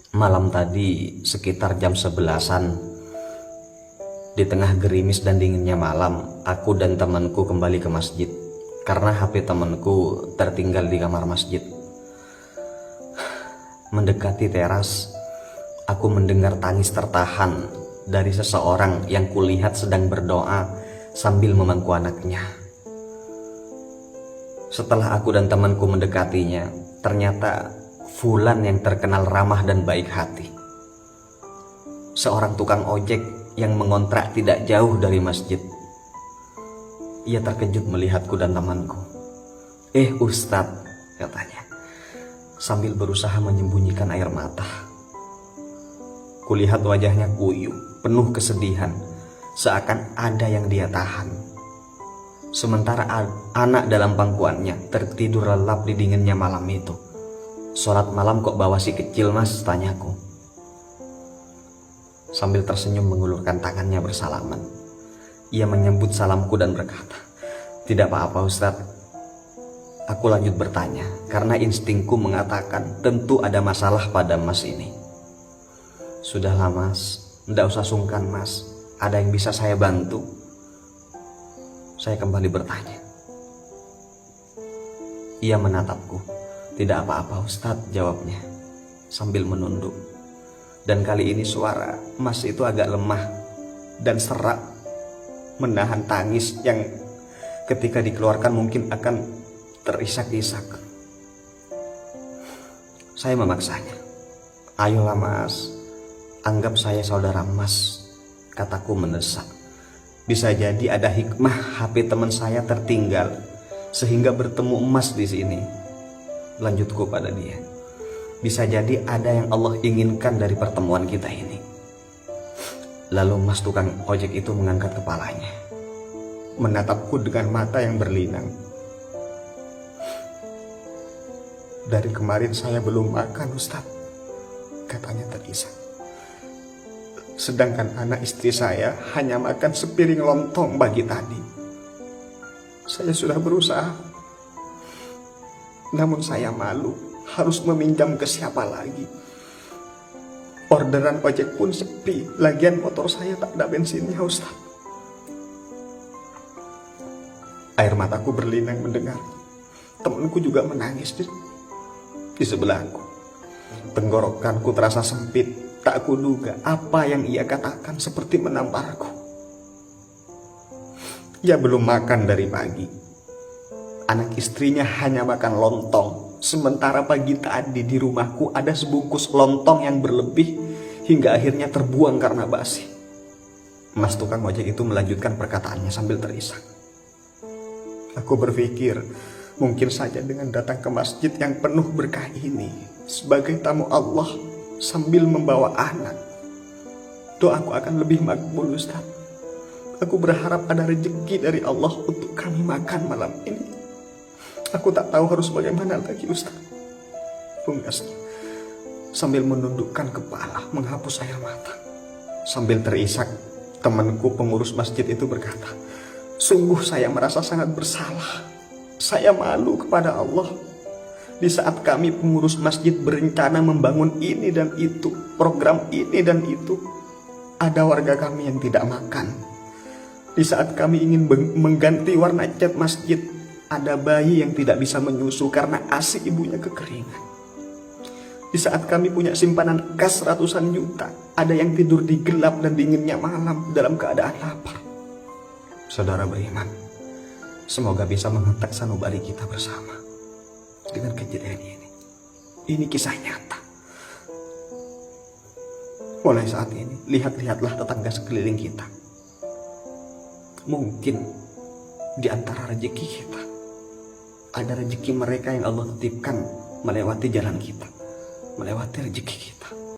Malam tadi sekitar jam 11-an, di tengah gerimis dan dinginnya malam, aku dan temanku kembali ke masjid karena HP temanku tertinggal di kamar masjid. Mendekati teras, aku mendengar tangis tertahan dari seseorang yang kulihat sedang berdoa sambil memangku anaknya. Setelah aku dan temanku mendekatinya, ternyata Fulan yang terkenal ramah dan baik hati. Seorang tukang ojek yang mengontrak tidak jauh dari masjid. Ia terkejut melihatku dan temanku. Ustadz," katanya, sambil berusaha menyembunyikan air mata. Kulihat wajahnya kuyup, penuh kesedihan, seakan ada yang dia tahan. Sementara anak dalam pangkuannya tertidur lelap di dinginnya malam itu. "Sholat malam kok bawa si kecil, Mas?" tanyaku. Sambil tersenyum mengulurkan tangannya bersalaman, ia menyambut salamku dan berkata, "Tidak apa-apa Ustadz." Aku lanjut bertanya, karena instingku mengatakan tentu ada masalah pada Mas ini. "Sudahlah Mas, tidak usah sungkan Mas. Ada yang bisa saya bantu?" Saya kembali bertanya. Ia menatapku. "Tidak apa-apa Ustadz," jawabnya sambil menunduk. Dan kali ini suara Mas itu agak lemah dan serak, menahan tangis yang ketika dikeluarkan mungkin akan terisak-isak. Saya memaksanya. "Ayolah Mas, anggap saya saudara Mas," kataku mendesak. "Bisa jadi ada hikmah HP teman saya tertinggal sehingga bertemu Mas di sini." Lanjutku pada dia. "Bisa jadi ada yang Allah inginkan dari pertemuan kita ini." Lalu Mas tukang ojek itu mengangkat kepalanya, menatapku dengan mata yang berlinang. "Dari kemarin saya belum makan Ustadz," katanya terisak. "Sedangkan anak istri saya hanya makan sepiring lontong pagi tadi. Saya sudah berusaha, namun saya malu harus meminjam ke siapa lagi. Orderan ojek pun sepi, lagian motor saya tak ada bensinnya Ustaz." Air mataku berlinang mendengar. Temanku juga menangis di sebelahku. Tenggorokanku terasa sempit, tak kuduga apa yang ia katakan seperti menamparku. Ia belum makan dari pagi. Anak istrinya hanya makan lontong. Sementara pagi tadi di rumahku ada sebungkus lontong yang berlebih hingga akhirnya terbuang karena basi. Mas tukang ojek itu melanjutkan perkataannya sambil terisak. "Aku berpikir mungkin saja dengan datang ke masjid yang penuh berkah ini sebagai tamu Allah sambil membawa anak, doaku akan lebih makbul Ustaz. Aku berharap ada rezeki dari Allah untuk kami makan malam ini. Aku tak tahu harus bagaimana lagi Ustaz." Pungkasnya sambil menundukkan kepala menghapus air mata. Sambil terisak, temanku pengurus masjid itu berkata, "Sungguh saya merasa sangat bersalah. Saya malu kepada Allah. Di saat kami pengurus masjid berencana membangun ini dan itu, program ini dan itu, ada warga kami yang tidak makan. Di saat kami ingin mengganti warna cat masjid, ada bayi yang tidak bisa menyusu karena ASI ibunya kekeringan. Di saat kami punya simpanan kas ratusan juta, ada yang tidur di gelap dan dinginnya malam dalam keadaan lapar." Saudara beriman, semoga bisa menghentak sanubari kita bersama dengan kejadian ini. Ini kisah nyata. Mulai saat ini, lihatlah tetangga sekeliling kita. Mungkin di antara rezeki kita ada rezeki mereka yang Allah titipkan melewati jalan kita, melewati rezeki kita.